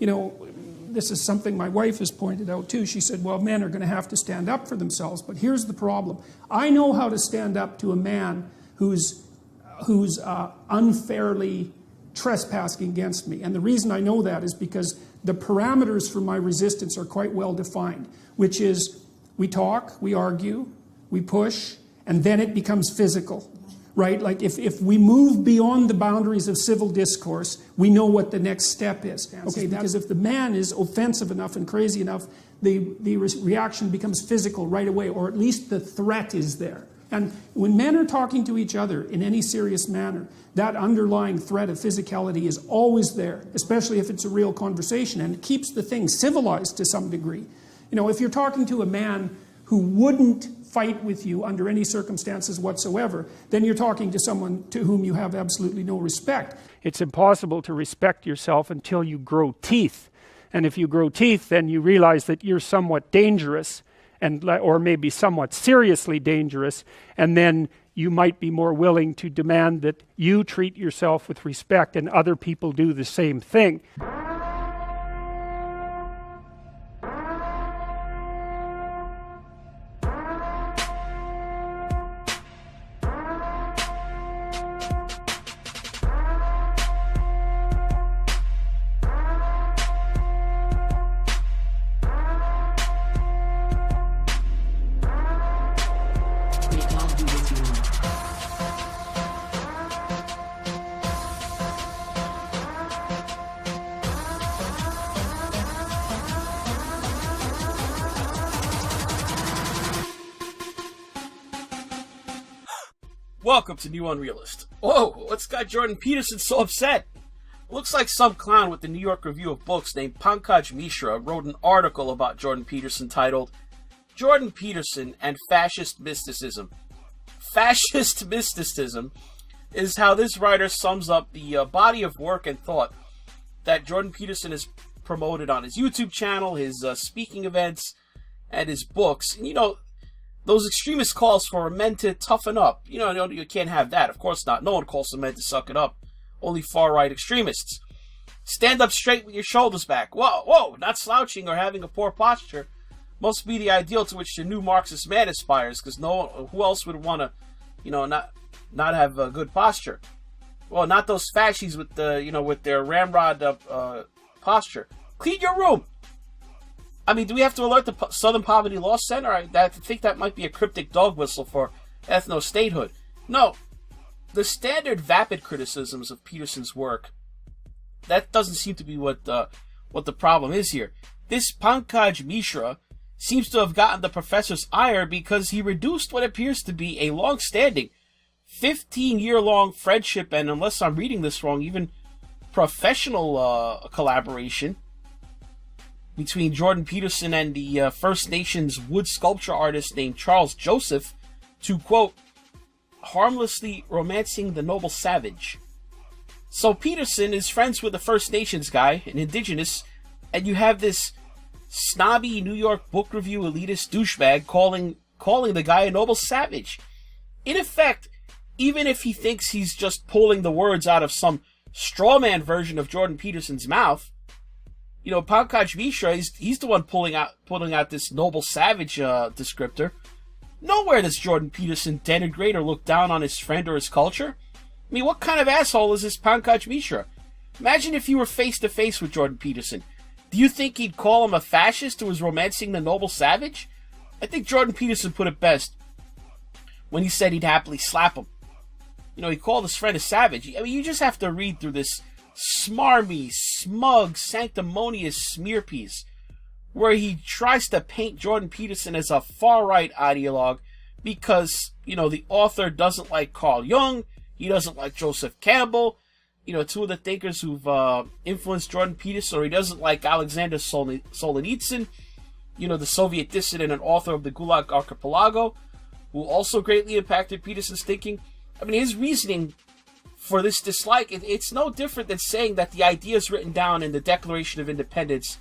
this is something my wife has pointed out too. She said, well, men are going to have to stand up for themselves, but here's the problem. I know how to stand up to a man who's unfairly trespassing against me. And the reason I know that is because the parameters for my resistance are quite well defined, which is we talk, we argue, we push, and then it becomes physical. Right? Like if we move beyond the boundaries of civil discourse, we know what the next step is. Okay, because if the man is offensive enough and crazy enough, the reaction becomes physical right away, or at least the threat is there. And when men are talking to each other in any serious manner, that underlying threat of physicality is always there, especially if it's a real conversation, and it keeps the thing civilized to some degree. If you're talking to a man who wouldn't fight with you under any circumstances whatsoever, then you're talking to someone to whom you have absolutely no respect. It's impossible to respect yourself until you grow teeth. And if you grow teeth, then you realize that you're somewhat dangerous, or maybe somewhat seriously dangerous, and then you might be more willing to demand that you treat yourself with respect and other people do the same thing. Welcome to New Unrealist. Whoa, what's got Jordan Peterson so upset? Looks like some clown with the New York Review of Books named Pankaj Mishra wrote an article about Jordan Peterson titled, Jordan Peterson and Fascist Mysticism. Fascist mysticism is how this writer sums up the body of work and thought that Jordan Peterson has promoted on his YouTube channel, his speaking events, and his books. And those extremist calls for men to toughen up. You can't have that. Of course not. No one calls for men to suck it up. Only far-right extremists. Stand up straight with your shoulders back. Whoa, not slouching or having a poor posture must be the ideal to which the new Marxist man aspires, because who else would want to, not have a good posture? Well, not those fascists with with their ramrod posture. Clean your room. I mean, do we have to alert the Southern Poverty Law Center? I think that might be a cryptic dog whistle for ethno-statehood. No, the standard vapid criticisms of Peterson's work, that doesn't seem to be what the problem is here. This Pankaj Mishra seems to have gotten the professor's ire because he reduced what appears to be a long-standing, 15-year-long friendship, and unless I'm reading this wrong, even professional collaboration between Jordan Peterson and the First Nations wood sculpture artist named Charles Joseph to, quote, harmlessly romancing the noble savage. So Peterson is friends with the First Nations guy, an indigenous, and you have this snobby New York book review elitist douchebag calling the guy a noble savage. In effect, even if he thinks he's just pulling the words out of some strawman version of Jordan Peterson's mouth, Pankaj Mishra, he's the one pulling out this noble savage descriptor. Nowhere does Jordan Peterson denigrate or look down on his friend or his culture. I mean, what kind of asshole is this Pankaj Mishra? Imagine if you were face to face with Jordan Peterson. Do you think he'd call him a fascist who was romancing the noble savage? I think Jordan Peterson put it best when he said he'd happily slap him. He called his friend a savage. I mean, you just have to read through this smarmy, smug, sanctimonious smear piece where he tries to paint Jordan Peterson as a far-right ideologue because, the author doesn't like Carl Jung, he doesn't like Joseph Campbell, two of the thinkers who've influenced Jordan Peterson, or he doesn't like Alexander Solzhenitsyn, the Soviet dissident and author of the Gulag Archipelago, who also greatly impacted Peterson's thinking. I mean, his reasoning for this dislike, it's no different than saying that the ideas written down in the Declaration of Independence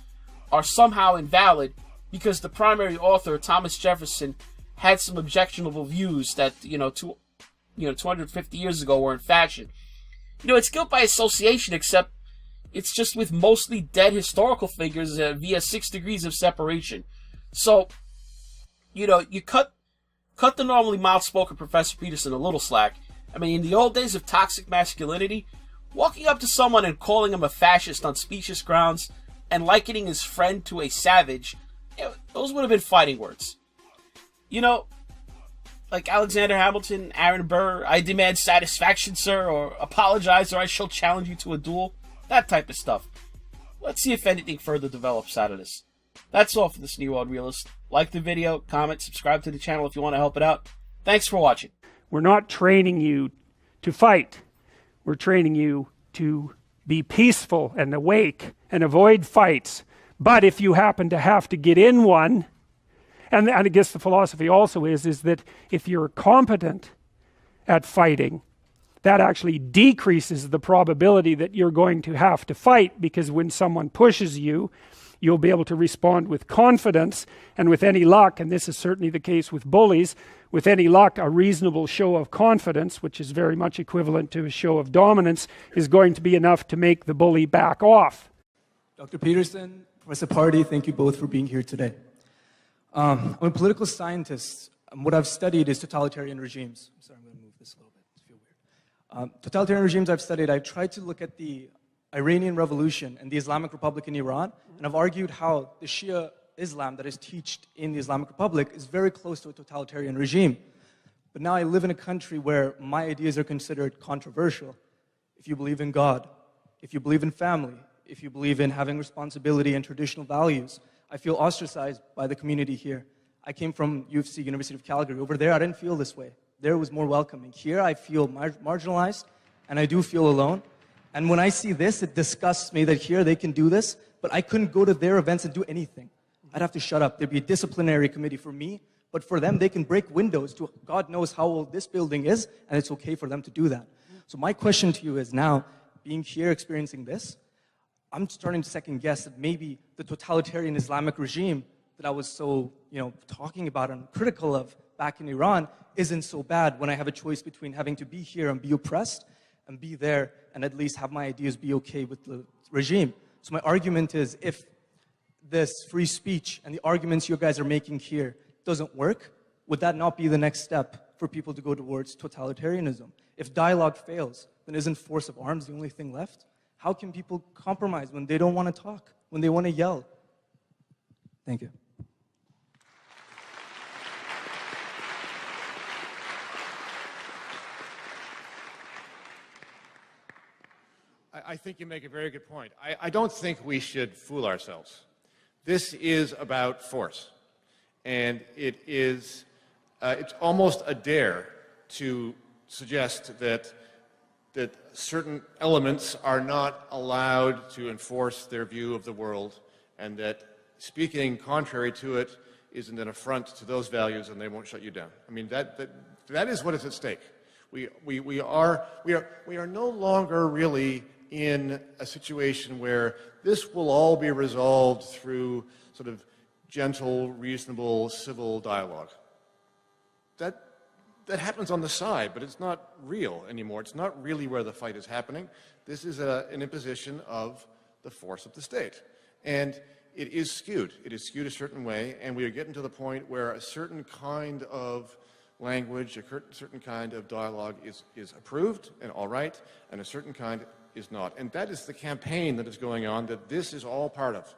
are somehow invalid because the primary author, Thomas Jefferson, had some objectionable views that, 250 years ago were in fashion. It's guilt by association, except, It's just with mostly dead historical figures via 6 degrees of separation. So, you know, you cut the normally mild-spoken Professor Peterson a little slack. I mean, in the old days of toxic masculinity, walking up to someone and calling him a fascist on specious grounds and likening his friend to a savage, you know, those would have been fighting words. You know, like Alexander Hamilton, Aaron Burr, I demand satisfaction, sir, or apologize or I shall challenge you to a duel. That type of stuff. Let's see if anything further develops out of this. That's all for this New World Realist. Like the video, comment, subscribe to the channel if you want to help it out. Thanks for watching. We're not training you to fight. We're training you to be peaceful and awake and avoid fights. But if you happen to have to get in one, and I guess the philosophy also is that if you're competent at fighting, that actually decreases the probability that you're going to have to fight, because when someone pushes you, you'll be able to respond with confidence, and with any luck, and this is certainly the case with bullies, with any luck, a reasonable show of confidence, which is very much equivalent to a show of dominance, is going to be enough to make the bully back off. Dr. Peterson, Professor Party, thank you both for being here today. I'm a political scientist. What I've studied is totalitarian regimes. I'm sorry, I'm going to move this a little bit. I feel weird. Totalitarian regimes I've studied, I've tried to look at the Iranian Revolution and the Islamic Republic in Iran, and I've argued how the Shia Islam that is taught in the Islamic Republic is very close to a totalitarian regime. But now I live in a country where my ideas are considered controversial. If you believe in God, if you believe in family, if you believe in having responsibility and traditional values, I feel ostracized by the community here. I came from UFC, University of Calgary. Over there, I didn't feel this way. There it was more welcoming. Here, I feel marginalized, and I do feel alone. And when I see this, it disgusts me that here they can do this, but I couldn't go to their events and do anything. I'd have to shut up. There'd be a disciplinary committee for me, but for them, they can break windows to God knows how old this building is, and it's okay for them to do that. So my question to you is now, being here, experiencing this, I'm starting to second guess that maybe the totalitarian Islamic regime that I was so, talking about and critical of back in Iran isn't so bad when I have a choice between having to be here and be oppressed and be there and at least have my ideas be okay with the regime. So my argument is, if this free speech and the arguments you guys are making here doesn't work, would that not be the next step for people to go towards totalitarianism? If dialogue fails, then isn't force of arms the only thing left? How can people compromise when they don't want to talk, when they want to yell? Thank you. I think you make a very good point. I don't think we should fool ourselves. This is about force. And it's almost a dare to suggest that certain elements are not allowed to enforce their view of the world, and that speaking contrary to it isn't an affront to those values and they won't shut you down. I mean, that is what is at stake. We are no longer really in a situation where this will all be resolved through sort of gentle, reasonable, civil dialogue. That happens on the side, but it's not real anymore. It's not really where the fight is happening. This is an imposition of the force of the state. And it is skewed. It is skewed a certain way, and we are getting to the point where a certain kind of language, a certain kind of dialogue is approved and all right, and a certain kind is not. And that is the campaign that is going on, that this is all part of.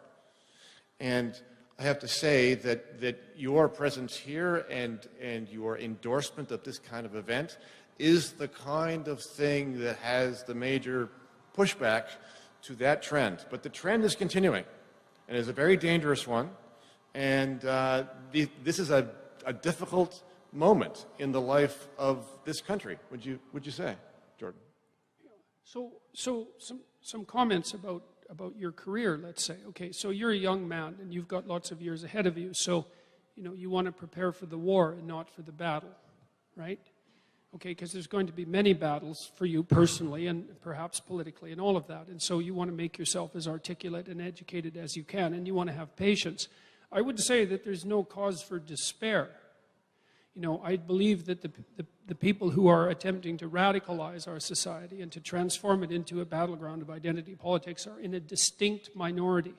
And I have to say that your presence here and your endorsement of this kind of event is the kind of thing that has the major pushback to that trend. But the trend is continuing, and is a very dangerous one. And this is a difficult moment in the life of this country. Would you say, Jordan? So some comments about your career, let's say. Okay, so you're a young man and you've got lots of years ahead of you. So, you want to prepare for the war and not for the battle, right? Okay, because there's going to be many battles for you personally and perhaps politically and all of that. And so you want to make yourself as articulate and educated as you can, and you want to have patience. I would say that there's no cause for despair. You know, I believe that the people who are attempting to radicalize our society and to transform it into a battleground of identity politics are in a distinct minority.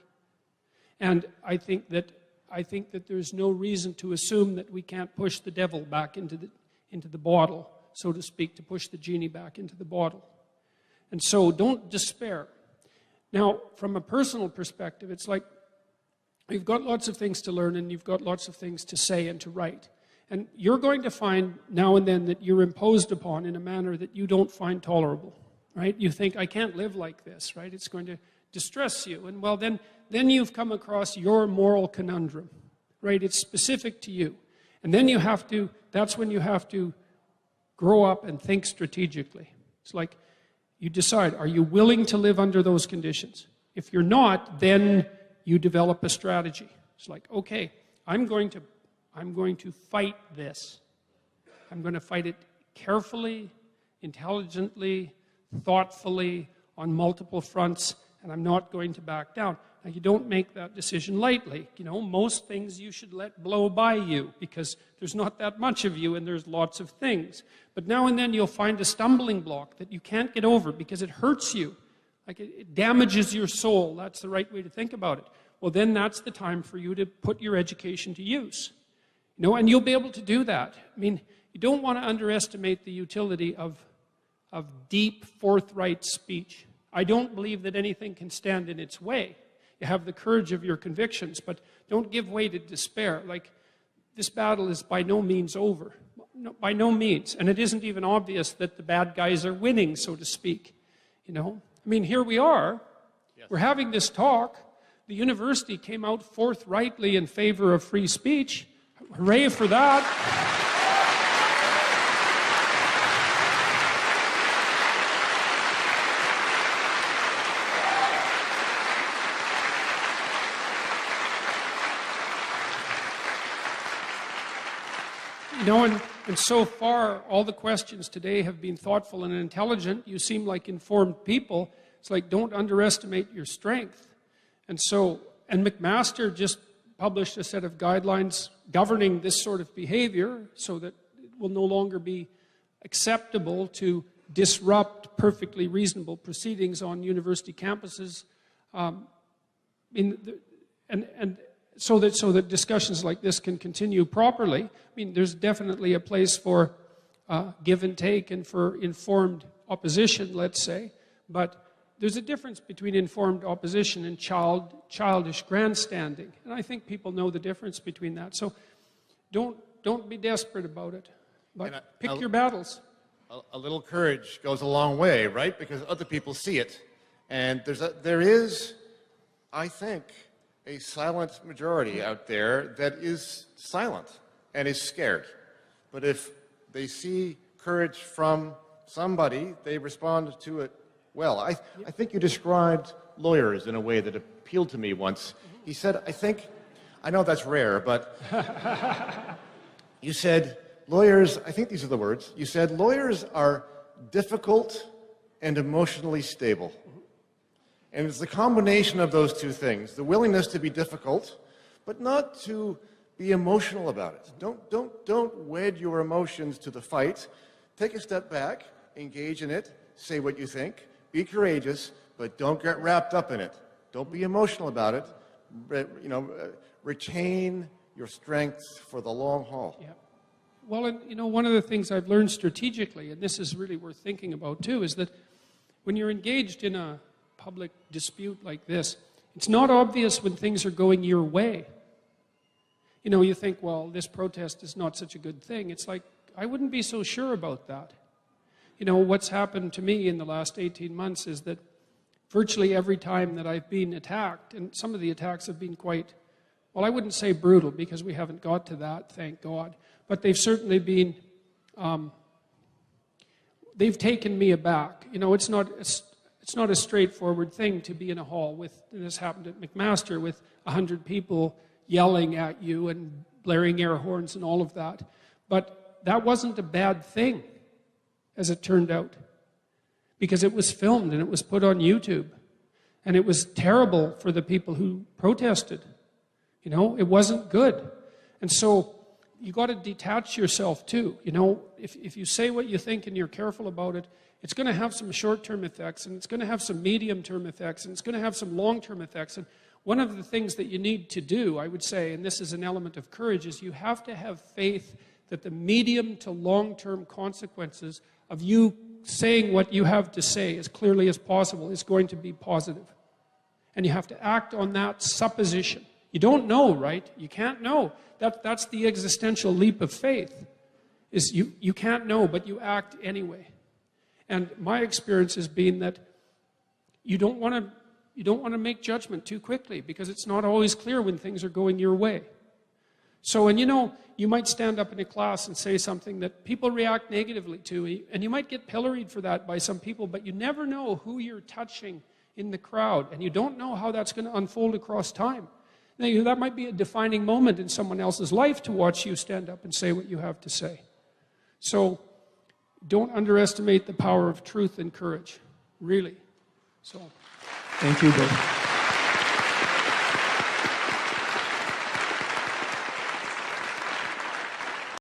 And I think that there's no reason to assume that we can't push the devil back into the bottle, so to speak, to push the genie back into the bottle. And so don't despair. Now, from a personal perspective, it's like you've got lots of things to learn and you've got lots of things to say and to write. And you're going to find now and then that you're imposed upon in a manner that you don't find tolerable, right? You think, I can't live like this, right? It's going to distress you. And well, then you've come across your moral conundrum, right? It's specific to you. And then that's when you have to grow up and think strategically. It's like you decide, are you willing to live under those conditions? If you're not, then you develop a strategy. It's like, okay, I'm going to fight this. I'm going to fight it carefully, intelligently, thoughtfully, on multiple fronts, and I'm not going to back down. Now, you don't make that decision lightly. You know, most things you should let blow by you because there's not that much of you and there's lots of things. But now and then you'll find a stumbling block that you can't get over because it hurts you. Like it damages your soul. That's the right way to think about it. Well, then that's the time for you to put your education to use. You know, and you'll be able to do that. I mean, you don't want to underestimate the utility of deep, forthright speech. I don't believe that anything can stand in its way. You have the courage of your convictions, but don't give way to despair. Like, this battle is by no means over. No, by no means. And it isn't even obvious that the bad guys are winning, so to speak. You know? I mean, here we are. Yes. We're having this talk. The university came out forthrightly in favor of free speech. Hooray for that. You know, and so far, all the questions today have been thoughtful and intelligent. You seem like informed people. It's like, don't underestimate your strength. And McMaster just published a set of guidelines governing this sort of behavior so that it will no longer be acceptable to disrupt perfectly reasonable proceedings on university campuses. So that discussions like this can continue properly. I mean, there's definitely a place for give and take and for informed opposition, let's say, but there's a difference between informed opposition and childish grandstanding, and I think people know the difference between that. So don't be desperate about it, but pick your battles. A little courage goes a long way, right? Because other people see it, and there is, I think, a silent majority out there that is silent and is scared. But if they see courage from somebody, they respond to it well. I think you described lawyers in a way that appealed to me once. He said, I know that's rare, but you said, lawyers, I think these are the words, you said, lawyers are difficult and emotionally stable. And it's the combination of those two things, the willingness to be difficult, but not to be emotional about it. Don't wed your emotions to the fight. Take a step back, engage in it, say what you think, be courageous, but don't get wrapped up in it. Don't be emotional about it. Retain your strength for the long haul. Yeah. Well, and one of the things I've learned strategically, and this is really worth thinking about too, is that when you're engaged in a public dispute like this, it's not obvious when things are going your way. You think, well, this protest is not such a good thing. It's like, I wouldn't be so sure about that. What's happened to me in the last 18 months is that virtually every time that I've been attacked, and some of the attacks have been quite, well, I wouldn't say brutal because we haven't got to that, thank God, but they've certainly been, they've taken me aback. It's not a straightforward thing to be in a hall with, and this happened at McMaster, with 100 people yelling at you and blaring air horns and all of that. But that wasn't a bad thing, as it turned out, because it was filmed and it was put on YouTube. And it was terrible for the people who protested. It wasn't good. And so, you got to detach yourself too. You know, if you say what you think and you're careful about it, it's going to have some short-term effects, and it's going to have some medium-term effects, and it's going to have some long-term effects. And one of the things that you need to do, I would say, and this is an element of courage, is you have to have faith that the medium to long-term consequences of you saying what you have to say as clearly as possible is going to be positive. And you have to act on that supposition. You don't know, right? You can't know. That's the existential leap of faith. Is you can't know, but you act anyway. And my experience has been that you don't want to make judgment too quickly, because it's not always clear when things are going your way. So, and you know, you might stand up in a class and say something that people react negatively to, and you might get pilloried for that by some people, but you never know who you're touching in the crowd, and you don't know how that's going to unfold across time. Now, that might be a defining moment in someone else's life to watch you stand up and say what you have to say. So, don't underestimate the power of truth and courage, really. So, thank you both.